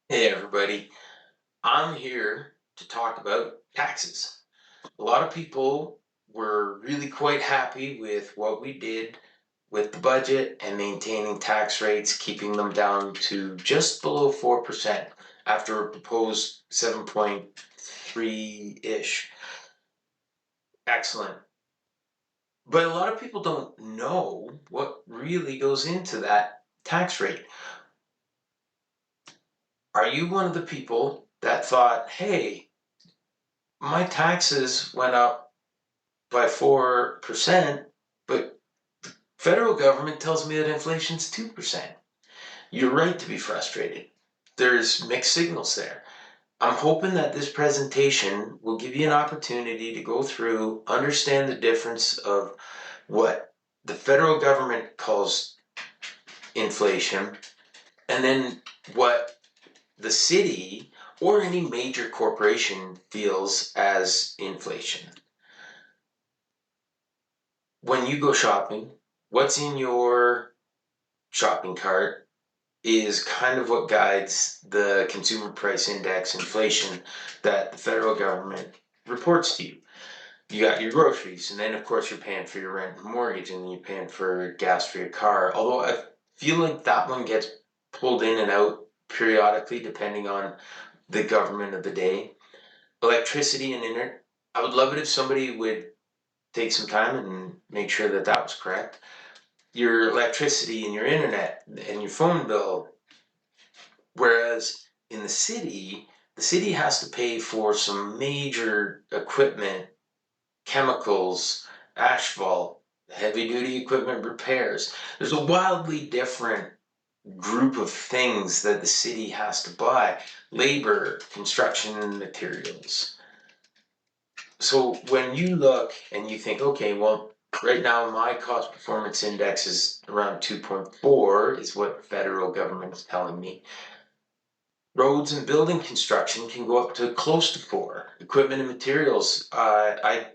Hey everybody, I'm here to talk about taxes. A lot of people were really quite happy with what we did with the budget and maintaining tax rates, keeping them down to just below 4% after a proposed 7.3-ish. Excellent. But a lot of people don't know what really goes into that tax rate. Are you one of the people that thought, hey, my taxes went up by 4%, but federal government tells me that inflation's 2%. You're right to be frustrated. There's mixed signals there. I'm hoping that this presentation will give you an opportunity to go through, understand the difference of what the federal government calls inflation, and then what the city or any major corporation feels as inflation. When you go shopping, what's in your shopping cart is kind of what guides the consumer price index inflation that the federal government reports to you. You got your groceries, and then of course you're paying for your rent and mortgage, and you're paying for gas for your car. Although I feel like that one gets pulled in and out periodically depending on the government of the day. Electricity and internet. I would love it if somebody would take some time and make sure that that was correct. Your electricity and your internet and your phone bill. Whereas in the city has to pay for some major equipment, chemicals, asphalt, heavy duty equipment repairs. There's a wildly different group of things that the city has to buy: labor, construction materials. So when you look and you think, okay, well, right now my cost performance index is around 2.4, is what the federal government is telling me. Roads and building construction can go up to close to 4. Equipment and materials, I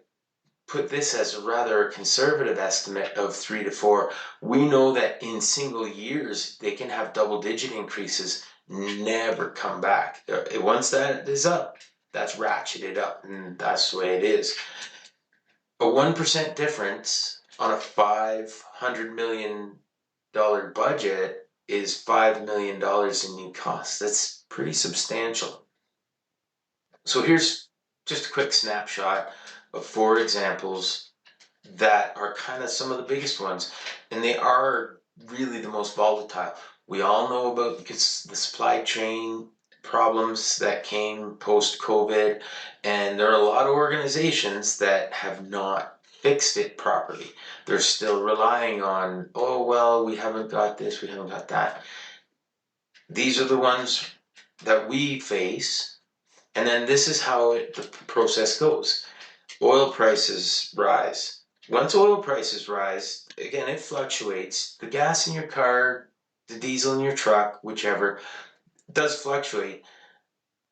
put this as a rather conservative estimate of 3 to 4. We know that in single years they can have double-digit increases, never come back. Once that is up, that's ratcheted up, and that's the way it is. A 1% difference on a $500 million budget is $5 million in new costs. That's pretty substantial. So here's just a quick snapshot of 4 examples that are kind of some of the biggest ones, and they are really the most volatile. We all know about the supply chain problems that came post-COVID, and there are a lot of organizations that have not fixed it properly. They're still relying on, oh, well, we haven't got this, we haven't got that. These are the ones that we face, and then this is how the process goes. Oil prices rise. Once oil prices rise, again, it fluctuates. The gas in your car, the diesel in your truck, whichever, does fluctuate.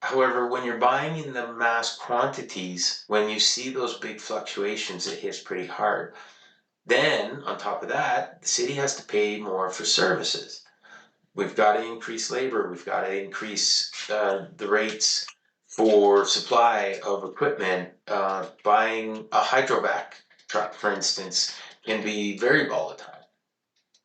However, when you're buying in the mass quantities, when you see those big fluctuations, it hits pretty hard. Then, on top of that, the city has to pay more for services. We've got to increase labor. We've got to increase the rates for supply of equipment. Buying a hydrovac truck, for instance, can be very volatile.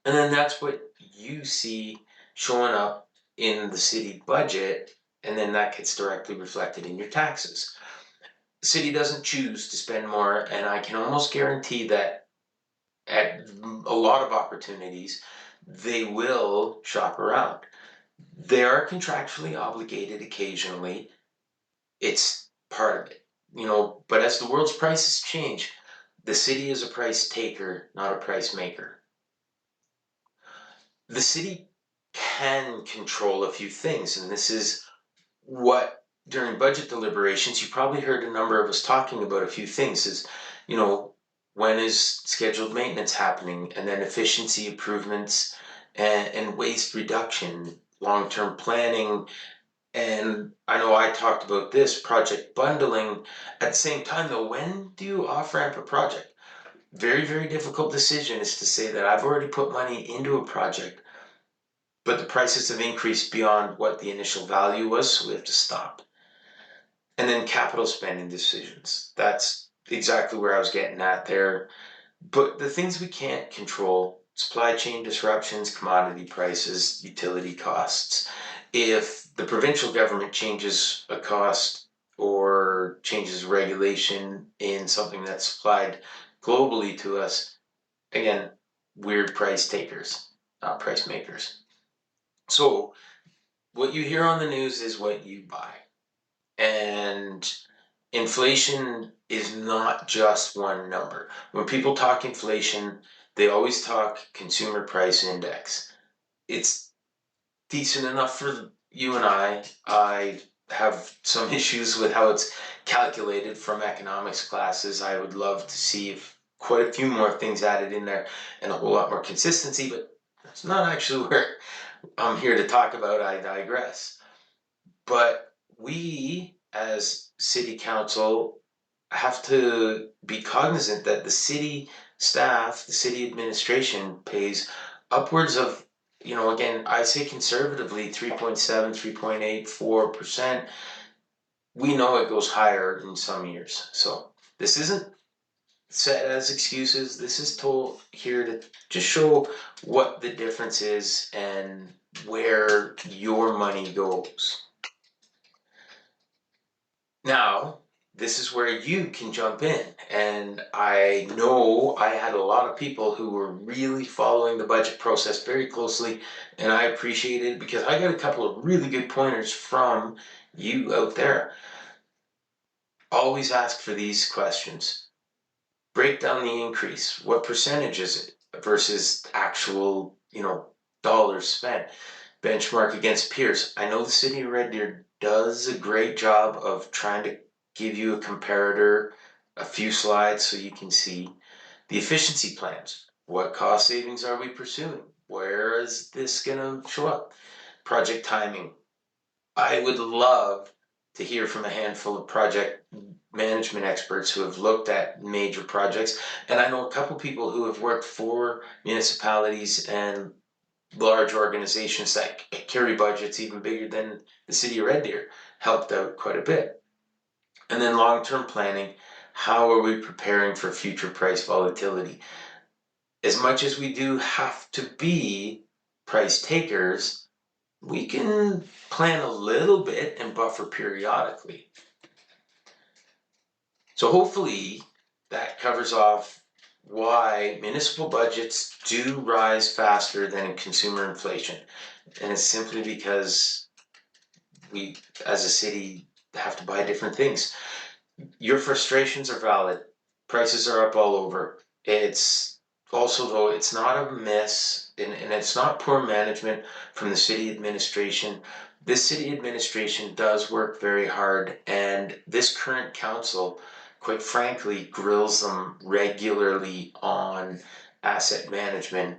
And then that's what you see showing up in the city budget, and then that gets directly reflected in your taxes. The city doesn't choose to spend more, and I can almost guarantee that at a lot of opportunities, they will shop around. They are contractually obligated occasionally. It's part of it, but as the world's prices change, the city is a price taker, not a price maker. The city can control a few things, and this is what, during budget deliberations, you probably heard a number of us talking about a few things is, when is scheduled maintenance happening, and then efficiency improvements and waste reduction, long-term planning. And I know I talked about this, project bundling. At the same time, though, when do you off-ramp a project? Very, very difficult decision is to say that I've already put money into a project. but the prices have increased beyond what the initial value was, so we have to stop. And then capital spending decisions. That's exactly where I was getting at there. But the things we can't control, supply chain disruptions, commodity prices, utility costs. If the provincial government changes a cost or changes regulation in something that's supplied globally to us, again, we're price takers, not price makers. So what you hear on the news is what you buy. And inflation is not just one number. When people talk inflation, they always talk consumer price index. It's decent enough for you and I. I have some issues with how it's calculated from economics classes. I would love to see if quite a few more things added in there and a whole lot more consistency, but that's not actually where I'm here to talk about. I digress. But we, as city council, have to be cognizant that the city staff, the city administration pays upwards of, again, I say conservatively 3.7, 3.84%. We know it goes higher in some years. So this isn't set as excuses. This is told here to just show what the difference is and where your money goes. Now, this is where you can jump in. And I know I had a lot of people who were really following the budget process very closely, and I appreciate it because I got a couple of really good pointers from you out there. Always ask for these questions. Break down the increase. What percentage is it versus actual, dollars spent? Benchmark against peers. I know the city of Red Deer does a great job of trying to give you a comparator, a few slides so you can see the efficiency plans. What cost savings are we pursuing? Where is this going to show up? Project timing. I would love to hear from a handful of project management experts who have looked at major projects. And I know a couple people who have worked for municipalities and large organizations that carry budgets even bigger than the city of Red Deer, helped out quite a bit. And then long-term planning, how are we preparing for future price volatility? As much as we do have to be price takers, we can plan a little bit and buffer periodically. So hopefully that covers off why municipal budgets do rise faster than consumer inflation. And it's simply because we, as a city, have to buy different things. Your frustrations are valid. Prices are up all over. It's also, though, it's not a miss and it's not poor management from the city administration. This city administration does work very hard, and this current council, quite frankly, grills them regularly on asset management,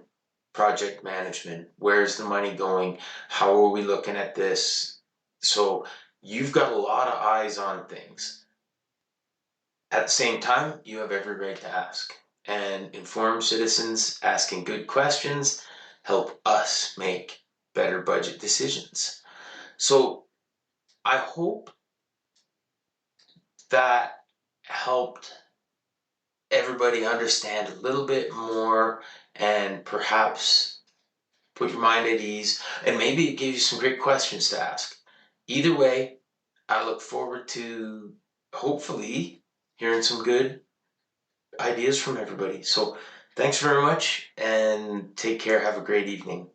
project management. Where's the money going? How are we looking at this? So you've got a lot of eyes on things. At the same time, you have every right to ask. And informed citizens asking good questions help us make better budget decisions. So I hope that helped everybody understand a little bit more and perhaps put your mind at ease. And maybe it gave you some great questions to ask. Either way, I look forward to hopefully hearing some good ideas from everybody. So thanks very much and take care. Have a great evening.